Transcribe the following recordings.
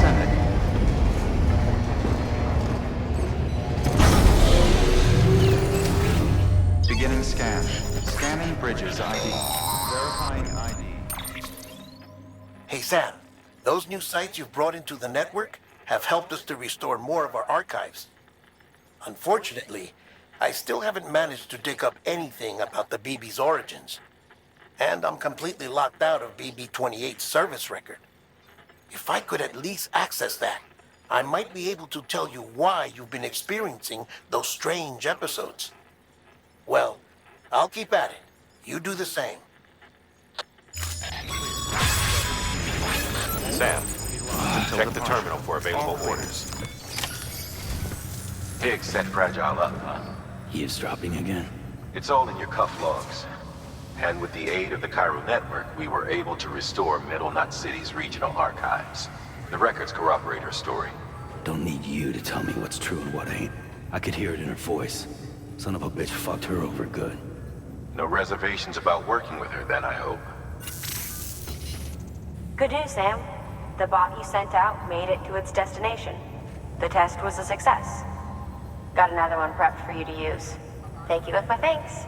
Send it. Beginning scan. Scanning bridges ID. Verifying ID. Hey Sam, those new sites you've brought into the network have helped us to restore more of our archives. Unfortunately, I still haven't managed to dig up anything about the BB's origins. And I'm completely locked out of BB-28's service record. If I could at least access that, I might be able to tell you why you've been experiencing those strange episodes. Well, I'll keep at it. You do the same. Sam, check the terminal for available orders. Higgs set Fragile up, huh? Eavesdropping again. It's all in your cuff logs. And with the aid of the Cairo network, we were able to restore Middle Knot City's regional archives. The records corroborate her story. Don't need you to tell me what's true and what ain't. I could hear it in her voice. Son of a bitch fucked her over good. No reservations about working with her then, I hope. Good news, Sam. The bot you sent out made it to its destination. The test was a success. Got another one prepped for you to use. Take you with my thanks.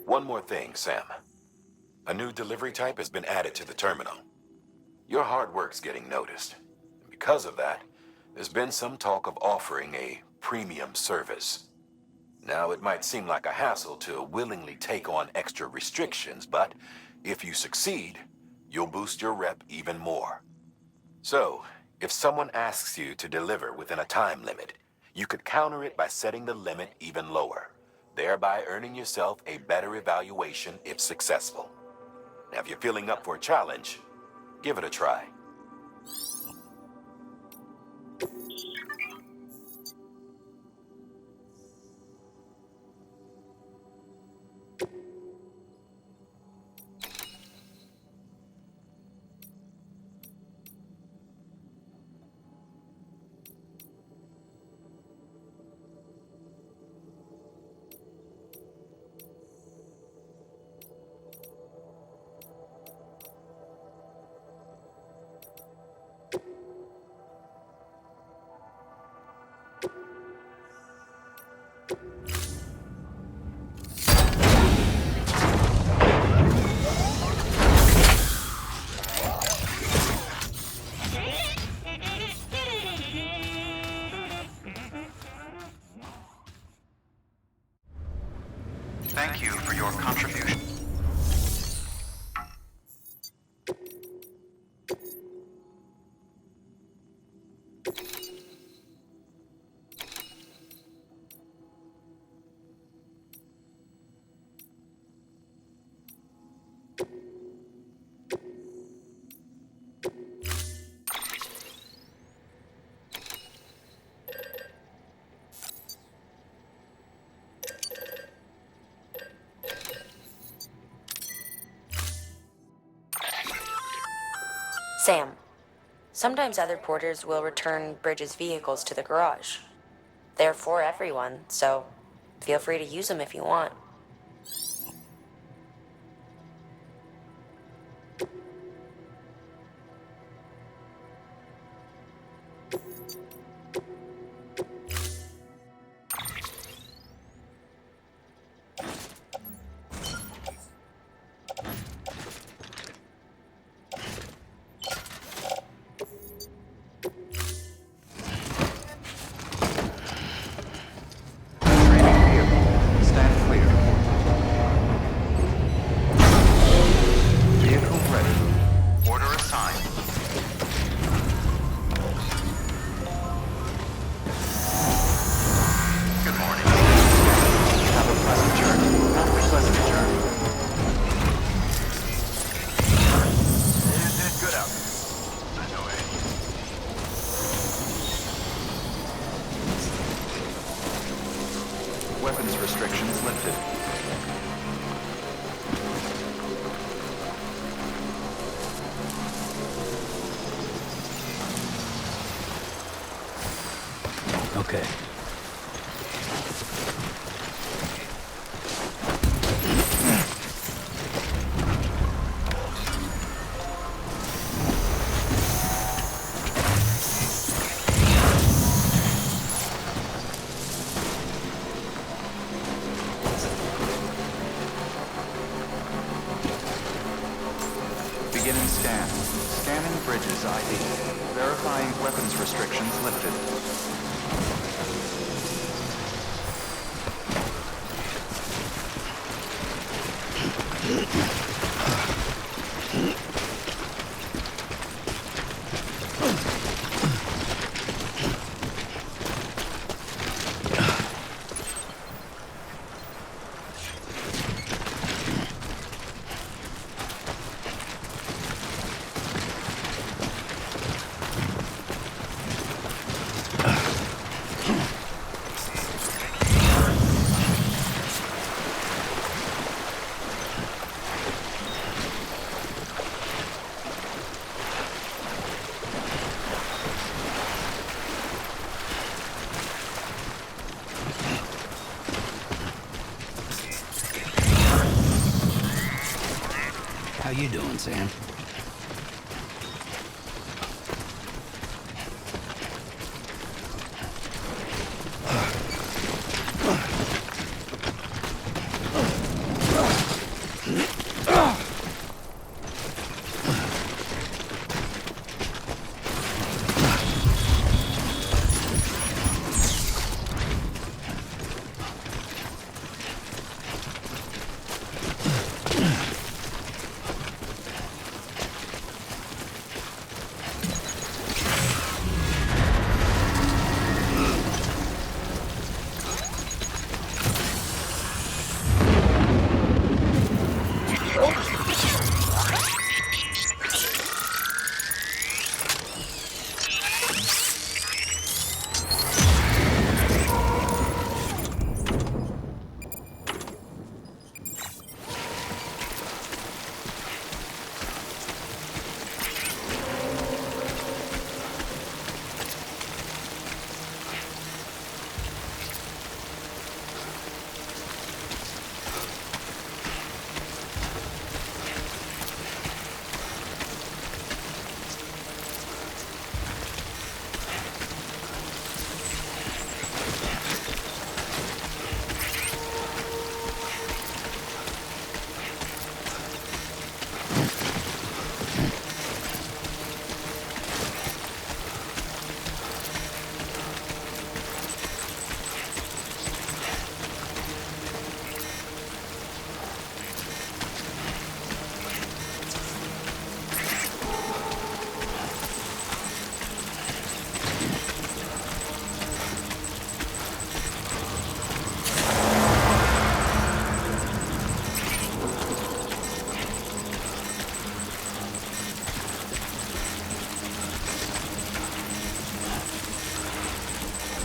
One more thing, Sam. A new delivery type has been added to the terminal. Your hard work's getting noticed. And because of that, there's been some talk of offering a premium service. Now, it might seem like a hassle to willingly take on extra restrictions, but if you succeed, you'll boost your rep even more. So, if someone asks you to deliver within a time limit, you could counter it by setting the limit even lower, thereby earning yourself a better evaluation if successful. Now, if you're feeling up for a challenge, give it a try. Thank you for your contribution. Sam, sometimes other porters will return Bridges' vehicles to the garage. They're for everyone, so feel free to use them if you want. Training vehicle. Stand clear. Vehicle ready. Order assigned. Good morning. Have a pleasant journey. Have a pleasant journey. You did good out there. I know it. Weapons restrictions lifted. Okay. Beginning scan. Scanning bridges ID. Verifying weapons restrictions lifted. How you doing, Sam?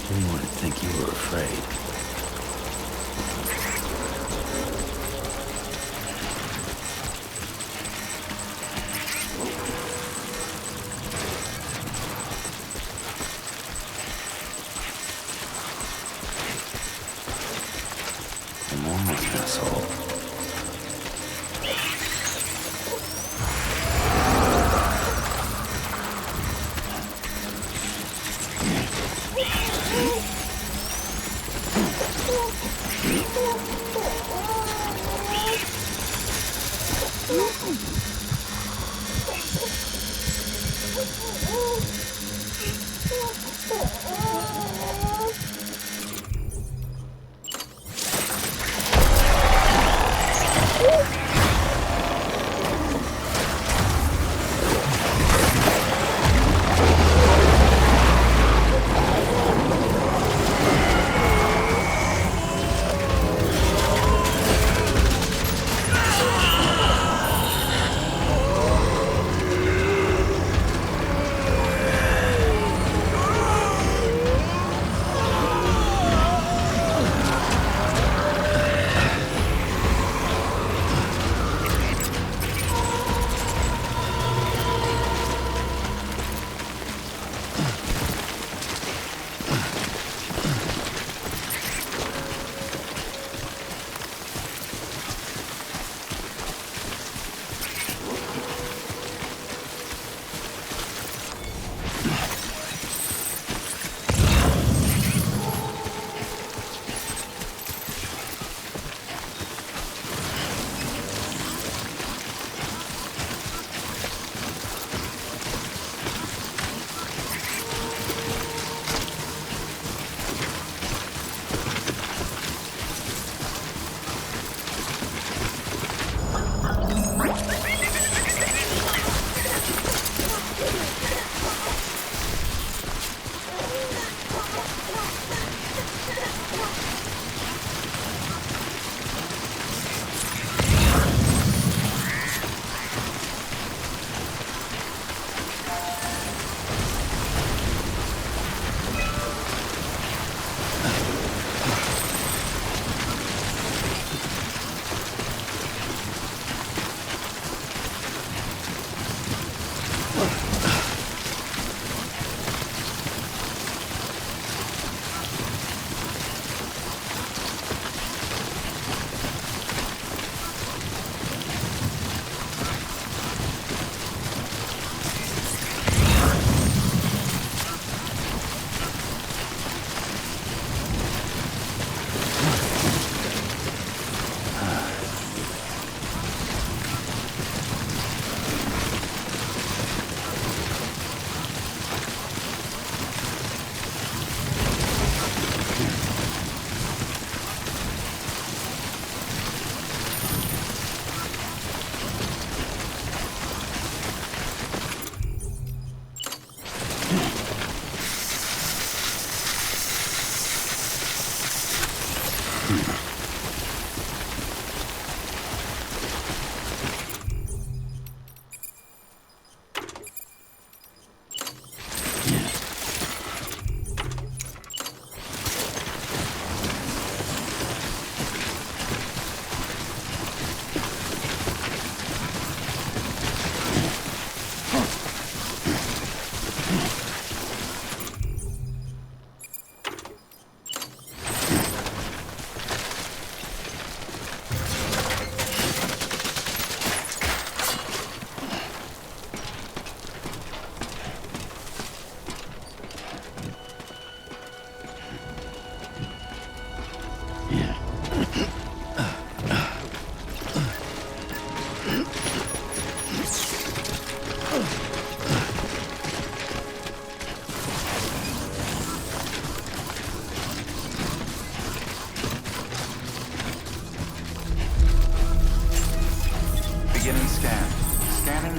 Didn't want to think you were afraid. Come on, asshole.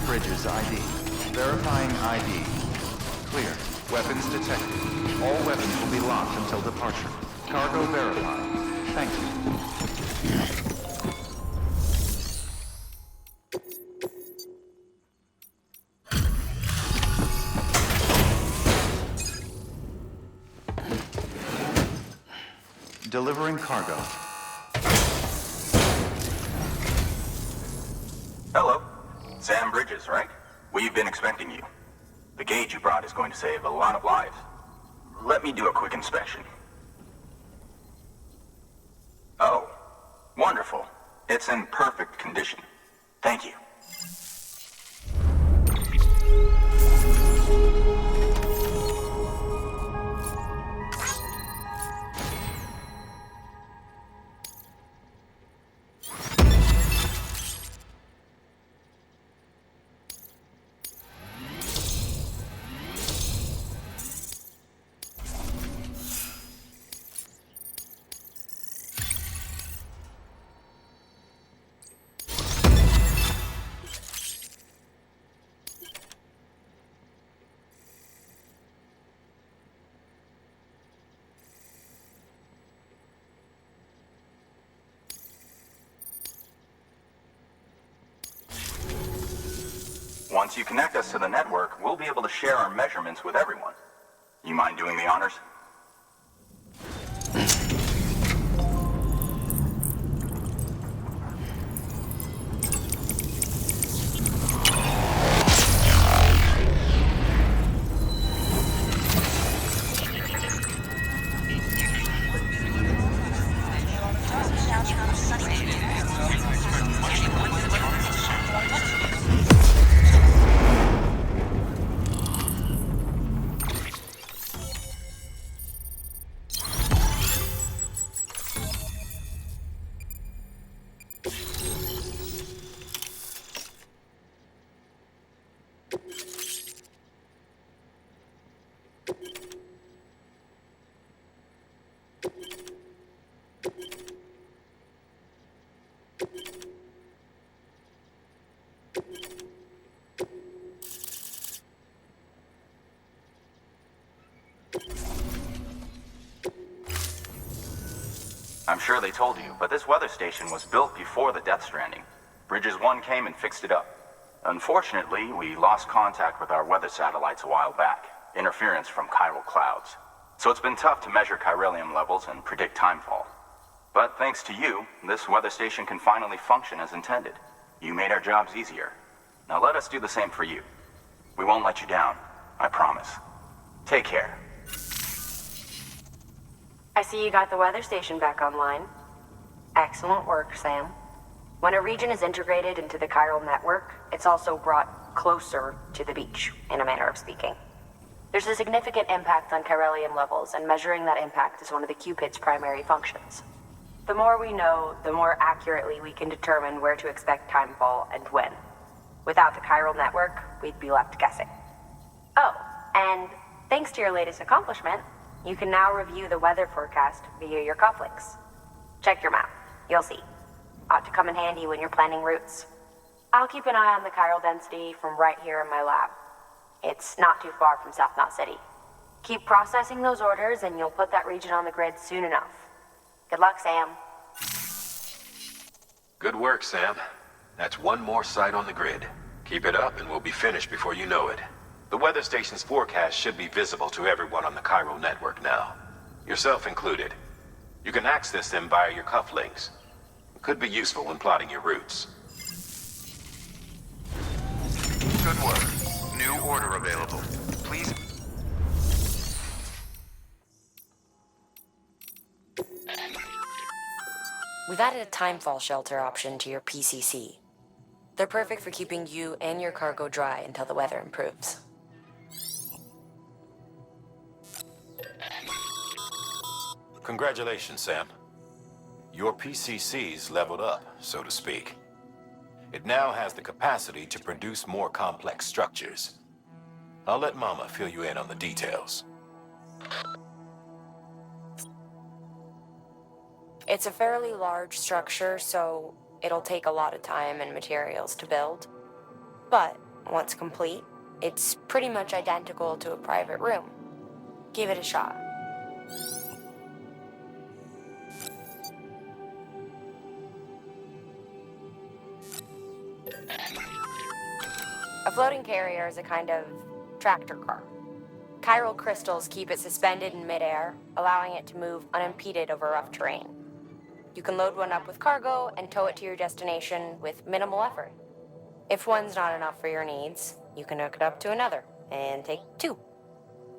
Bridges ID. Verifying ID. Clear. Weapons detected. All weapons will be locked until departure. Cargo verified. Thank you. Delivering cargo. Hello. Sam Bridges, right? We've been expecting you. The gauge you brought is going to save a lot of lives. Let me do a quick inspection. Oh, wonderful. It's in perfect condition. Thank you. Once you connect us to the network, we'll be able to share our measurements with everyone. You mind doing the honors? I'm sure they told you, but this weather station was built before the Death Stranding. Bridges 1 came and fixed it up. Unfortunately, we lost contact with our weather satellites a while back. Interference from chiral clouds. So it's been tough to measure chiralium levels and predict timefall. But thanks to you, this weather station can finally function as intended. You made our jobs easier. Now let us do the same for you. We won't let you down, I promise. Take care. I see you got the weather station back online. Excellent work, Sam. When a region is integrated into the chiral network, it's also brought closer to the beach, in a manner of speaking. There's a significant impact on chiralium levels, and measuring that impact is one of the Cupid's primary functions. The more we know, the more accurately we can determine where to expect timefall and when. Without the chiral network, we'd be left guessing. Oh, and thanks to your latest accomplishment, you can now review the weather forecast via your cufflinks. Check your map. You'll see. Ought to come in handy when you're planning routes. I'll keep an eye on the chiral density from right here in my lab. It's not too far from South Knot City. Keep processing those orders and you'll put that region on the grid soon enough. Good luck, Sam. Good work, Sam. That's one more site on the grid. Keep it up and we'll be finished before you know it. The weather station's forecast should be visible to everyone on the chiral network now. Yourself included. You can access them via your cufflinks. It could be useful when plotting your routes. Good work. New order available. Please. We've added a timefall shelter option to your PCC. They're perfect for keeping you and your cargo dry until the weather improves. Congratulations, Sam. Your PCC's leveled up, so to speak. It now has the capacity to produce more complex structures. I'll let Mama fill you in on the details. It's a fairly large structure, so it'll take a lot of time and materials to build. But once complete, it's pretty much identical to a private room. Give it a shot. A floating carrier is a kind of tractor car. Chiral crystals keep it suspended in midair, allowing it to move unimpeded over rough terrain. You can load one up with cargo and tow it to your destination with minimal effort. If one's not enough for your needs, you can hook it up to another and take two.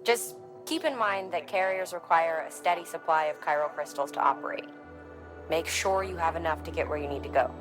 Just keep in mind that carriers require a steady supply of chiral crystals to operate. Make sure you have enough to get where you need to go.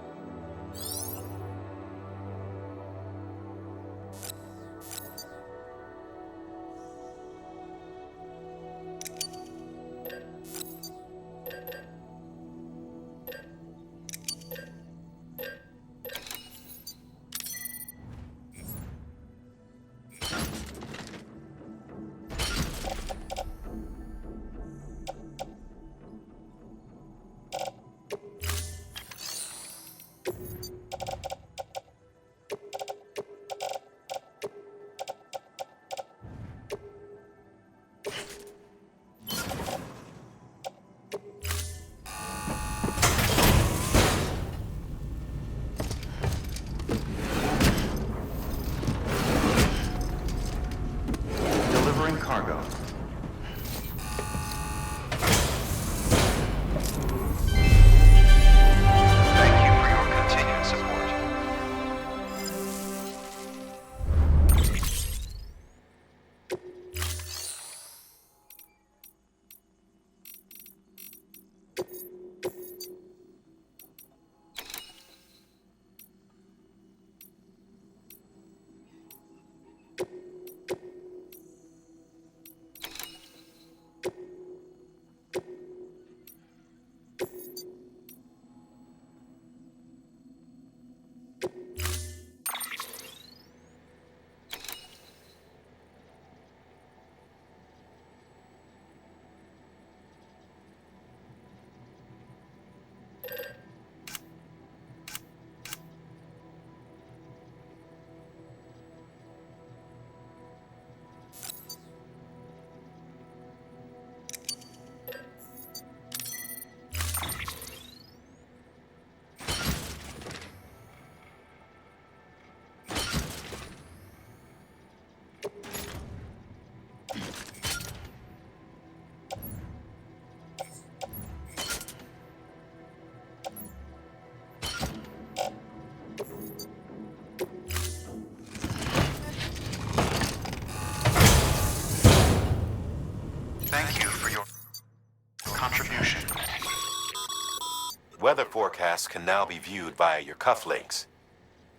Weather forecasts can now be viewed via your cufflinks.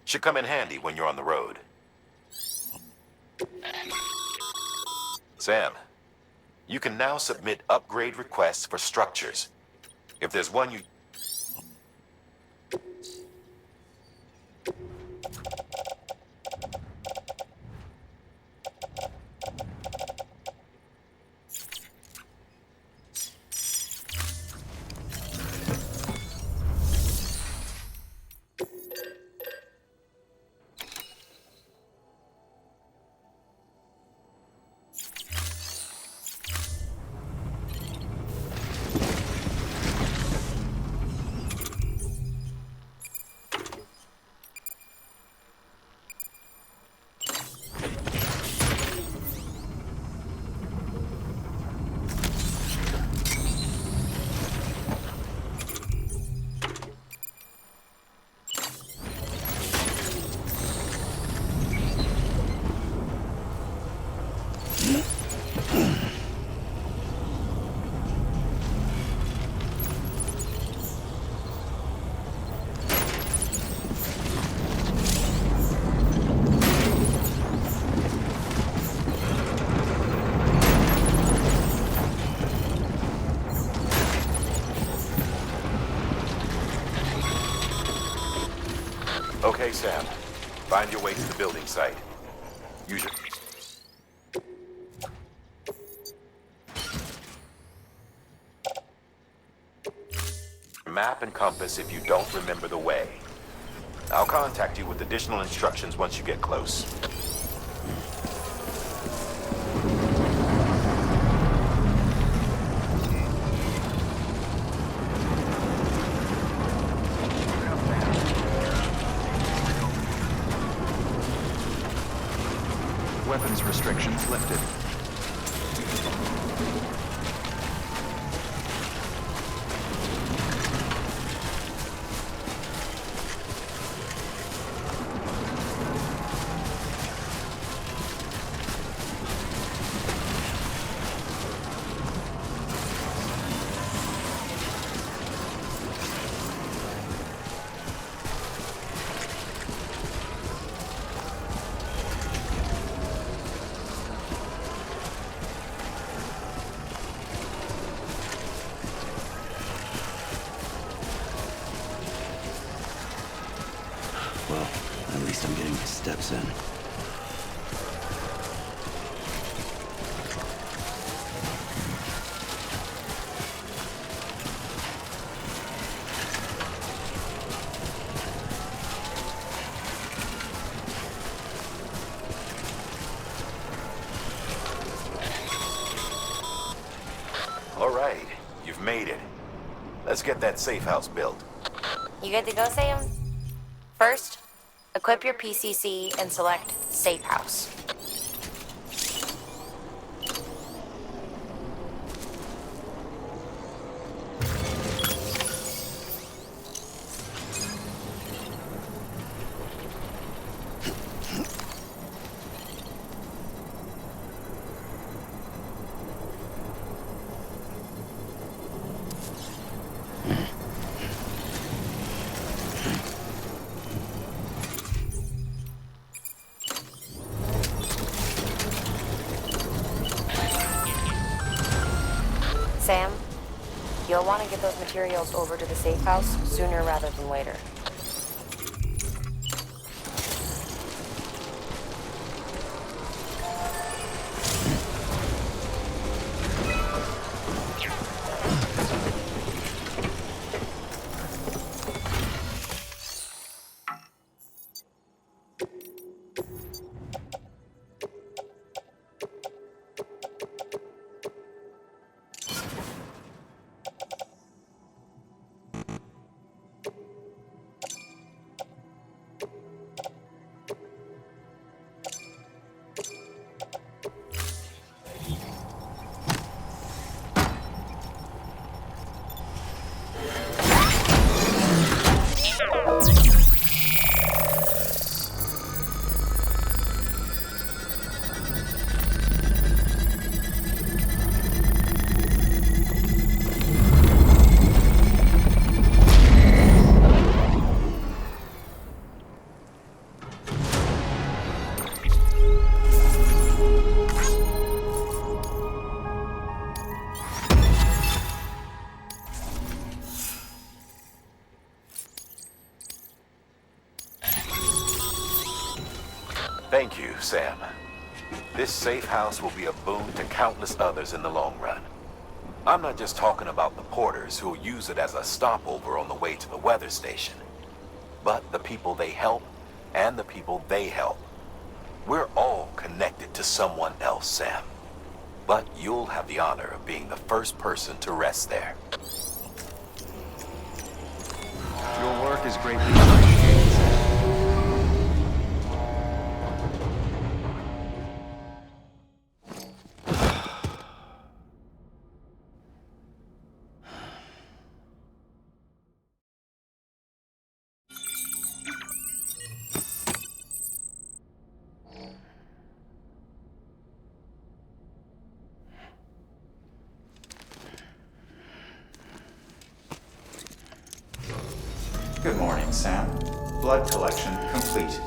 Should come in handy when you're on the road. Sam, you can now submit upgrade requests for structures. If there's one you... Okay, Sam. Find your way to the building site. Use your... map and compass if you don't remember the way. I'll contact you with additional instructions once you get close. Weapons restrictions lifted. Well, at least I'm getting my steps in. All right, you've made it. Let's get that safe house built. You good to go, Sam? First, equip your PCC and select Safe House. Sam, you'll want to get those materials over to the safe house sooner rather than later. Thank you, Sam. This safe house will be a boon to countless others in the long run. I'm not just talking about the porters who'll use it as a stopover on the way to the weather station, but the people they help and the people they help. We're all connected to someone else, Sam. But you'll have the honor of being the first person to rest there. Your work is greatly appreciated, Sam. Good morning, Sam. Blood collection complete.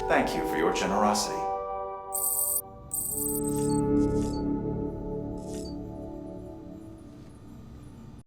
Thank you for your generosity.